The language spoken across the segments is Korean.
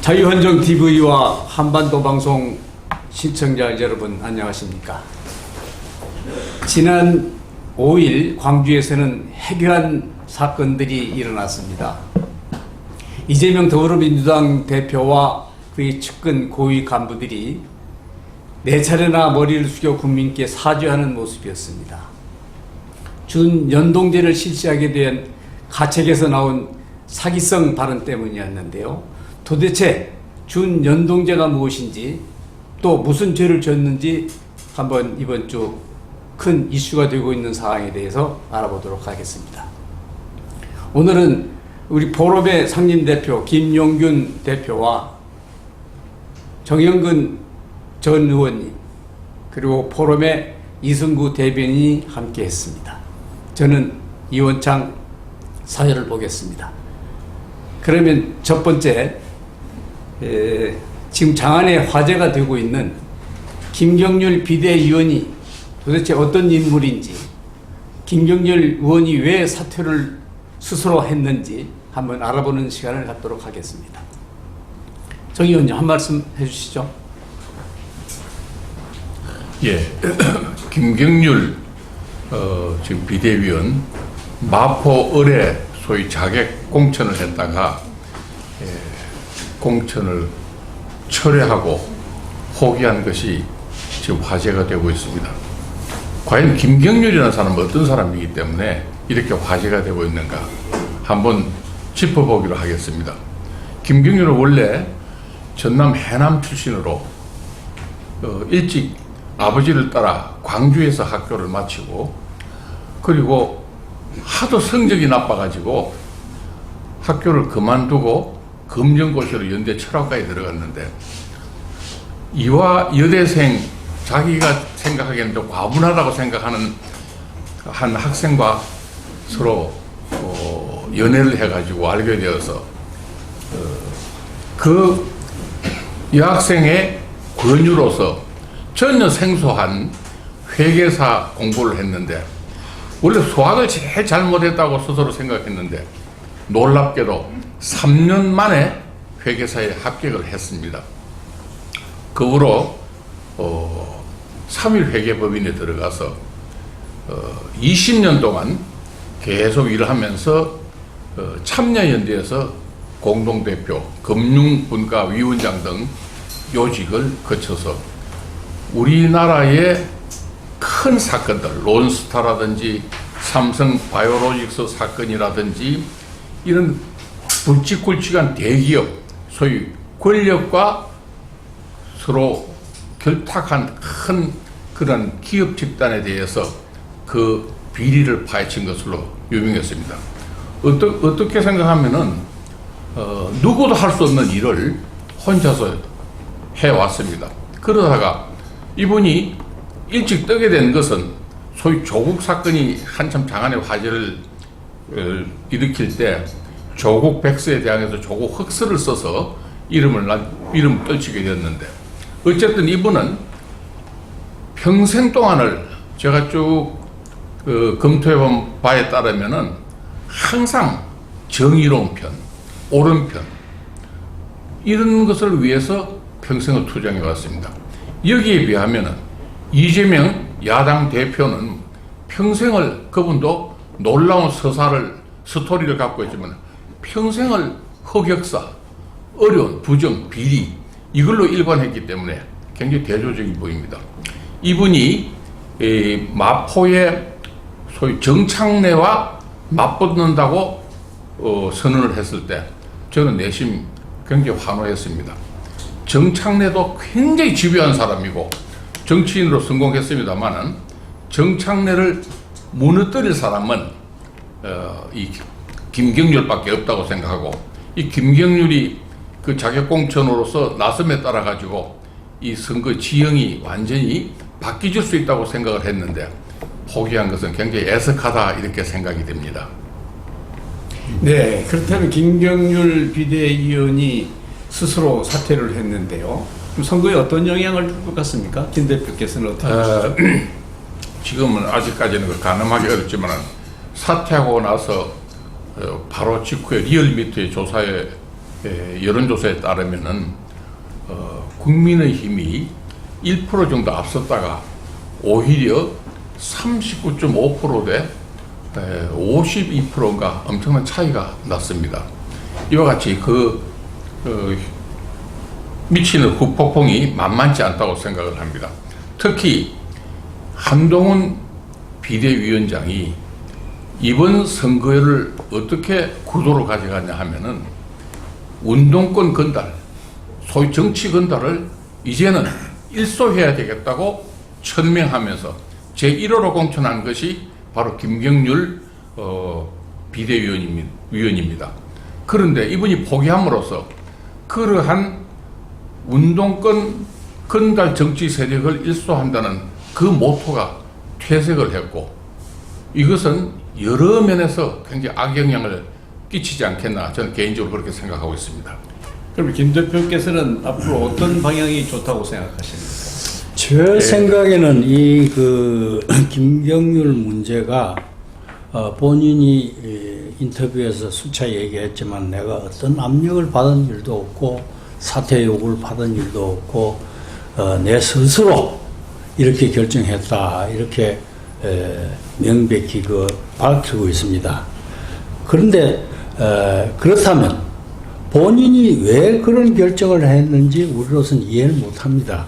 자유헌정TV와 한반도방송 시청자 여러분 안녕하십니까. 지난 5일 광주에서는 해괴한 사건들이 일어났습니다. 이재명 더불어민주당 대표와 그의 측근 고위 간부들이 4차례나 머리를 숙여 국민께 사죄하는 모습이었습니다. 준연동제를 실시하게 된 가책에서 나온 사기성 발언 때문이었는데요. 도대체 준연동제가 무엇인지 또 무슨 죄를 졌는지 한번 이번 주 큰 이슈가 되고 있는 상황에 대해서 알아보도록 하겠습니다. 오늘은 우리 포럼의 상임대표 김용균 대표와 정영근 전 의원님 그리고 포럼의 이승구 대변인이 함께 했습니다. 저는 이원창 사회를 보겠습니다. 그러면 첫 번째 지금 장안에 화제가 되고 있는 김경률 비대위원이 도대체 어떤 인물인지, 김경률 의원이 왜 사퇴를 스스로 했는지 한번 알아보는 시간을 갖도록 하겠습니다. 정 의원님 한 말씀 해주시죠. 예, 김경률 지금 비대위원 마포 을에 소위 자객 공천을 했다가 공천을 철회하고 포기한 것이 지금 화제가 되고 있습니다. 과연 김경률이라는 사람은 어떤 사람이기 때문에 이렇게 화제가 되고 있는가 한번 짚어보기로 하겠습니다. 김경률은 원래 전남 해남 출신으로 일찍 아버지를 따라 광주에서 학교를 마치고 그리고 하도 성적이 나빠가지고 학교를 그만두고 검정고시로 연대 철학과에 들어갔는데 이화 여대생 자기가 생각하기에는 좀 과분하다고 생각하는 한 학생과 서로 연애를 해가지고 알게 되어서 그 여학생의 권유로서 전혀 생소한 회계사 공부를 했는데 원래 수학을 제일 잘못했다고 스스로 생각했는데 놀랍게도 3년 만에 회계사에 합격을 했습니다. 그 후로 3일 회계법인에 들어가서 20년 동안 계속 일을 하면서 참여연대에서 공동대표, 금융분과위원장 등 요직을 거쳐서 우리나라의 큰 사건들, 론스타라든지 삼성 바이오로직스 사건이라든지 이런 굵직굵직한 대기업, 소위 권력과 서로 결탁한 큰 그런 기업 집단에 대해서 그 비리를 파헤친 것으로 유명했습니다. 어떻게 생각하면은 누구도 할 수 없는 일을 혼자서 해왔습니다. 그러다가 이분이 일찍 뜨게 된 것은 소위 조국 사건이 한참 장안의 화제를 일으킬 때 조국 백서에 대항해서 조국 흑서를 써서 이름을 떨치게 되었는데 어쨌든 이분은 평생 동안을 제가 쭉 검토해본 바에 따르면은 항상 정의로운 편, 옳은 편 이런 것을 위해서 평생을 투쟁해 왔습니다. 여기에 비하면은 이재명 야당 대표는 평생을 그분도 놀라운 스토리를 갖고 있지만 평생을 흑역사, 어려운 부정, 비리 이걸로 일관했기 때문에 굉장히 대조적인 보입니다. 이분이 마포의 소위 정창래와 맞붙는다고 선언을 했을 때 저는 내심 굉장히 환호했습니다. 정창래도 굉장히 집요한 사람이고 정치인으로 성공했습니다만은 정창래를 무너뜨릴 사람은 이 김경률밖에 없다고 생각하고 이 김경률이 그 자격공천으로서 나섬에 따라 가지고 이 선거 지형이 완전히 바뀌질 수 있다고 생각을 했는데 포기한 것은 굉장히 애석하다 이렇게 생각이 됩니다. 네, 그렇다면 김경률 비대위원이 스스로 사퇴를 했는데요. 선거에 어떤 영향을 줄 것 같습니까? 김 대표께서는 어떻게 지금은 아직까지는 가늠하기 어렵지만 사퇴하고 나서 바로 직후에 리얼미터의 조사에 여론조사에 따르면은 국민의힘이 1% 정도 앞섰다가 오히려 39.5%대 52%인가 엄청난 차이가 났습니다. 이와 같이 미치는 후폭풍이 만만치 않다고 생각을 합니다. 특히 한동훈 비대위원장이 이번 선거를 어떻게 구도로 가져가냐 하면은 운동권 건달, 소위 정치 건달을 이제는 일소해야 되겠다고 천명하면서 제1호로 공천한 것이 바로 김경률 비대위원입니다. 그런데 이분이 포기함으로써 그러한 운동권 건달 정치 세력을 일소한다는 그 모토가 퇴색을 했고, 이것은 여러 면에서 굉장히 악영향을 끼치지 않겠나, 저는 개인적으로 그렇게 생각하고 있습니다. 그럼 김 대표께서는 앞으로 어떤 방향이 좋다고 생각하십니까? 제 생각에는 이 김경률 문제가 본인이 인터뷰에서 수차 얘기했지만 내가 어떤 압력을 받은 일도 없고 사퇴 요구를 받은 일도 없고 내 스스로 이렇게 결정했다, 이렇게 명백히 밝히고 있습니다. 그런데 그렇다면 본인이 왜 그런 결정을 했는지 우리로서는 이해를 못합니다.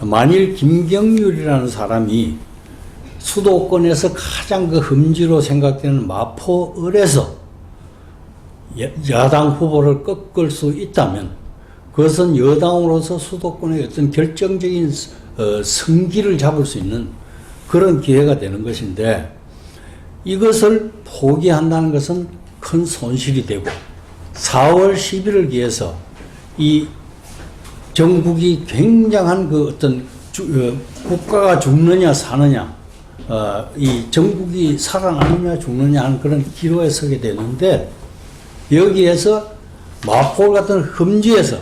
만일 김경률이라는 사람이 수도권에서 가장 흠지로 생각되는 마포을에서 야당 후보를 꺾을 수 있다면 그것은 여당으로서 수도권의 어떤 결정적인 승기를 잡을 수 있는 그런 기회가 되는 것인데, 이것을 포기한다는 것은 큰 손실이 되고 4월 10일을 위해서 이 전국이 굉장한 어떤 국가가 죽느냐 사느냐, 이 전국이 살아나느냐 죽느냐 하는 그런 기로에 서게 되는데, 여기에서 마포 같은 험지에서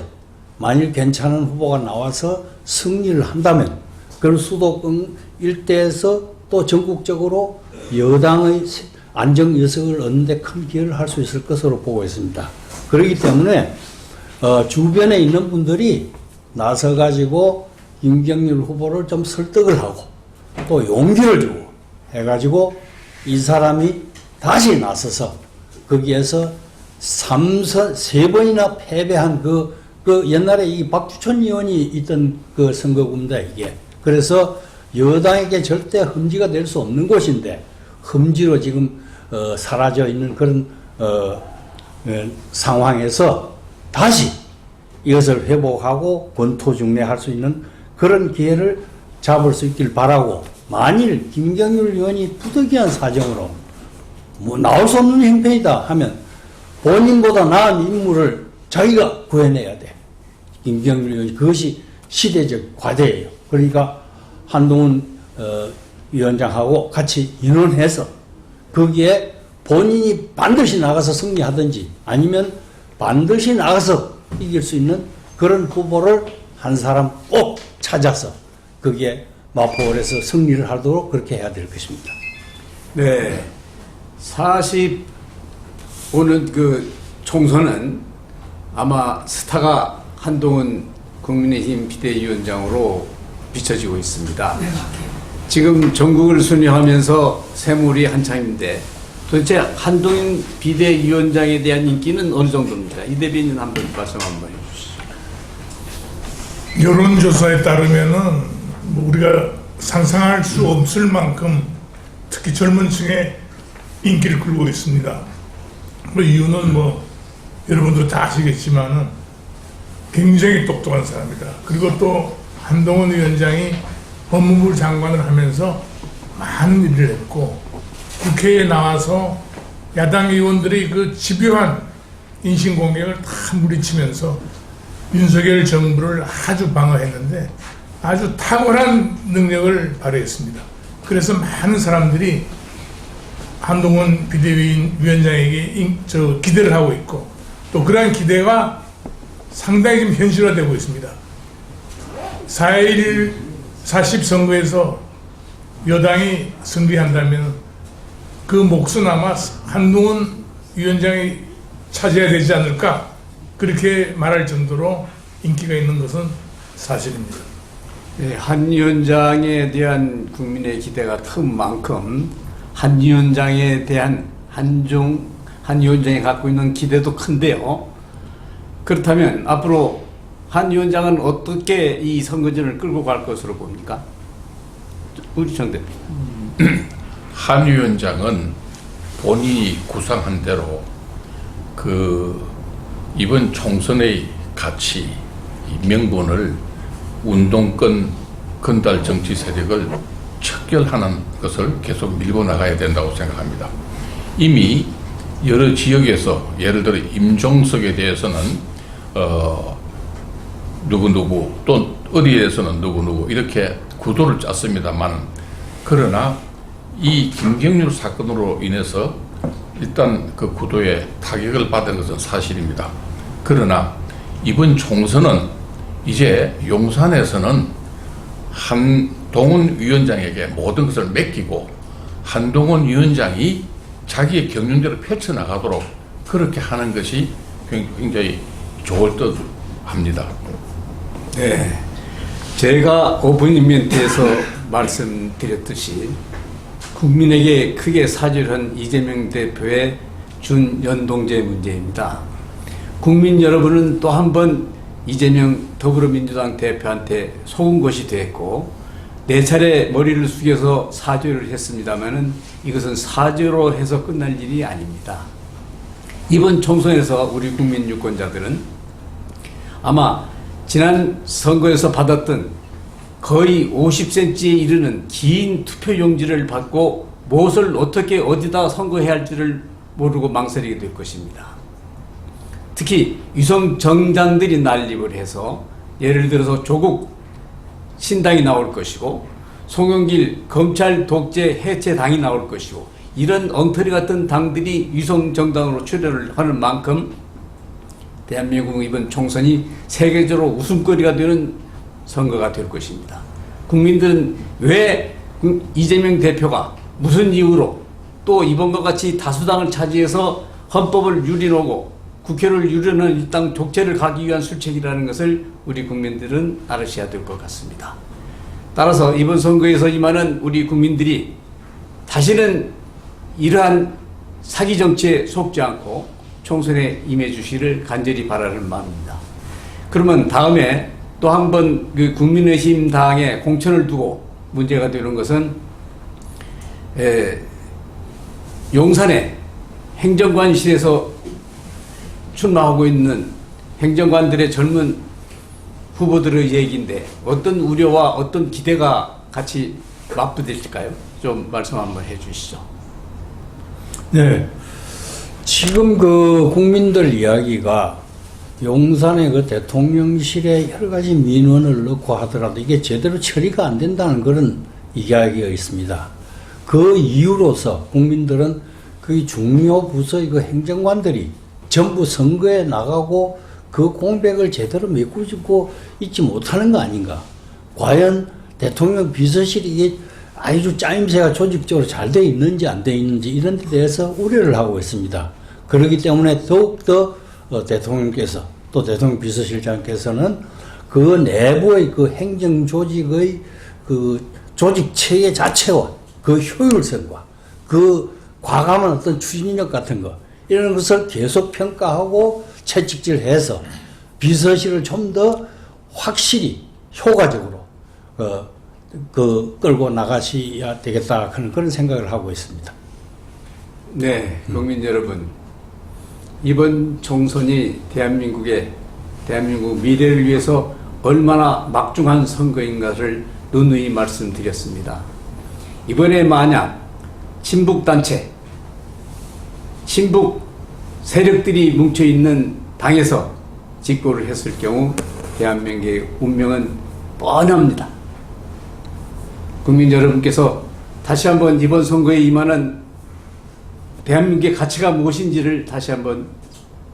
만일 괜찮은 후보가 나와서 승리를 한다면 그런 수도권 일대에서 또 전국적으로 여당의 안정 여석을 얻는 데 큰 기여를 할 수 있을 것으로 보고 있습니다. 그렇기 때문에 주변에 있는 분들이 나서가지고 김경률 후보를 좀 설득을 하고 또 용기를 주고 해가지고 이 사람이 다시 나서서 거기에서 3번이나 패배한 옛날에 이 박주천 의원이 있던 그 선거구입니다, 이게. 그래서 여당에게 절대 흠지가 될 수 없는 곳인데 흠지로 지금 사라져 있는 그런 상황에서 다시 이것을 회복하고 권토중례할 수 있는 그런 기회를 잡을 수 있길 바라고, 만일 김경률 의원이 부득이한 사정으로 나올 수 없는 형편이다 하면 본인보다 나은 인물을 자기가 구해내야 돼. 김경률 의원이 그것이 시대적 과제예요. 그러니까 한동훈 위원장하고 같이 의논해서 거기에 본인이 반드시 나가서 승리하든지 아니면 반드시 나가서 이길 수 있는 그런 후보를 한 사람 꼭 찾아서 거기에 마포을에서 승리를 하도록 그렇게 해야 될 것입니다. 네. 오늘 총선은 아마 스타가 한동훈 국민의힘 비대위원장으로 비춰지고 있습니다. 지금 전국을 순회하면서 새물이 한창인데 도대체 한동훈 비대위원장에 대한 인기는 어느 정도입니까? 이 대변인 한번 말씀 한번 해주시죠. 여론조사에 따르면은 우리가 상상할 수 없을 만큼 특히 젊은 층에 인기를 끌고 있습니다. 그 이유는 여러분도 다 아시겠지만은 굉장히 똑똑한 사람이다. 그리고 또 한동훈 위원장이 법무부 장관을 하면서 많은 일을 했고 국회에 나와서 야당 의원들이 그 집요한 인신공격을 다 물리치면서 윤석열 정부를 아주 방어했는데 아주 탁월한 능력을 발휘했습니다. 그래서 많은 사람들이 한동훈 비대위원장에게 기대를 하고 있고 또 그러한 기대가 상당히 지금 현실화되고 있습니다. 4.11 40 선거에서 여당이 승리한다면 그 몫은 아마 한동훈 위원장이 차지해야 되지 않을까, 그렇게 말할 정도로 인기가 있는 것은 사실입니다. 네, 한 위원장에 대한 국민의 기대가 큰 만큼 한 위원장에 대한 한 위원장이 갖고 있는 기대도 큰데요. 그렇다면 앞으로 한 위원장은 어떻게 이 선거전을 끌고 갈 것으로 봅니까? 우리 정 대표. 한 위원장은 본인이 구상한 대로 이번 총선의 가치, 이 명분을 운동권 건달 정치 세력을 척결하는 것을 계속 밀고 나가야 된다고 생각합니다. 이미 여러 지역에서 예를 들어 임종석에 대해서는 누구누구 또 어디에서는 누구누구 이렇게 구도를 짰습니다만, 그러나 이 김경률 사건으로 인해서 일단 그 구도에 타격을 받은 것은 사실입니다. 그러나 이번 총선은 이제 용산에서는 한동훈 위원장에게 모든 것을 맡기고 한동훈 위원장이 자기의 경륜대로 펼쳐나가도록 그렇게 하는 것이 굉장히 좋을 듯 합니다. 네, 제가 오프닝 멘트에서 말씀드렸듯이 국민에게 크게 사죄한 이재명 대표의 준연동제 문제입니다. 국민 여러분은 또 한 번 이재명 더불어민주당 대표한테 속은 것이 됐고, 네 차례 머리를 숙여서 사죄를 했습니다마는 이것은 사죄로 해서 끝날 일이 아닙니다. 이번 총선에서 우리 국민 유권자들은 아마 지난 선거에서 받았던 거의 50cm에 이르는 긴 투표용지를 받고 무엇을 어떻게 어디다 선거해야 할지를 모르고 망설이게 될 것입니다. 특히 위성 정당들이 난립을 해서 예를 들어서 조국 신당이 나올 것이고 송영길 검찰 독재 해체 당이 나올 것이고, 이런 엉터리 같은 당들이 위성 정당으로 출연을 하는 만큼 대한민국 이번 총선이 세계적으로 웃음거리가 되는 선거가 될 것입니다. 국민들은 왜 이재명 대표가 무슨 이유로 또 이번과 같이 다수당을 차지해서 헌법을 유린하고 국회를 유린하는 일당 족제를 가기 위한 술책이라는 것을 우리 국민들은 알으셔야 될 것 같습니다. 따라서 이번 선거에서 임하는 우리 국민들이 다시는 이러한 사기 정치에 속지 않고 총선에 임해 주시를 간절히 바라는 마음입니다. 그러면 다음에 또 한 번 그 국민의힘 당에 공천을 두고 문제가 되는 것은 용산에 행정관실에서 출마하고 있는 행정관들의 젊은 후보들의 얘기인데 어떤 우려와 어떤 기대가 같이 맞부딪힐까요? 좀 말씀 한번 해주시죠. 네. 지금 그 국민들 이야기가 용산의 그 대통령실에 여러 가지 민원을 넣고 하더라도 이게 제대로 처리가 안 된다는 그런 이야기가 있습니다. 그 이유로서 국민들은 그 중요 부서의 그 행정관들이 전부 선거에 나가고 그 공백을 제대로 메꾸고 있지 못하는 거 아닌가. 과연 대통령 비서실이 이게 아주 짜임새가 조직적으로 잘 돼 있는지 안 돼 있는지 이런 데 대해서 우려를 하고 있습니다. 그렇기 때문에 더욱더 대통령께서 또 대통령 비서실장께서는 그 내부의 그 행정 조직의 그 조직 체계 자체와 그 효율성과 그 과감한 어떤 추진력 같은 거 이런 것을 계속 평가하고 채찍질해서 비서실을 좀 더 확실히 효과적으로 끌고 나가셔야 되겠다 그런 생각을 하고 있습니다. 네, 국민 여러분, 이번 총선이 대한민국 미래를 위해서 얼마나 막중한 선거인가를 누누이 말씀드렸습니다. 이번에 만약 친북단체, 친북 세력들이 뭉쳐있는 당에서 집권을 했을 경우 대한민국의 운명은 뻔합니다. 국민 여러분께서 다시 한번 이번 선거에 임하는 대한민국의 가치가 무엇인지를 다시 한번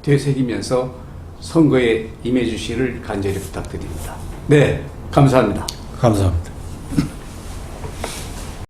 되새기면서 선거에 임해 주시기를 간절히 부탁드립니다. 네, 감사합니다. 감사합니다.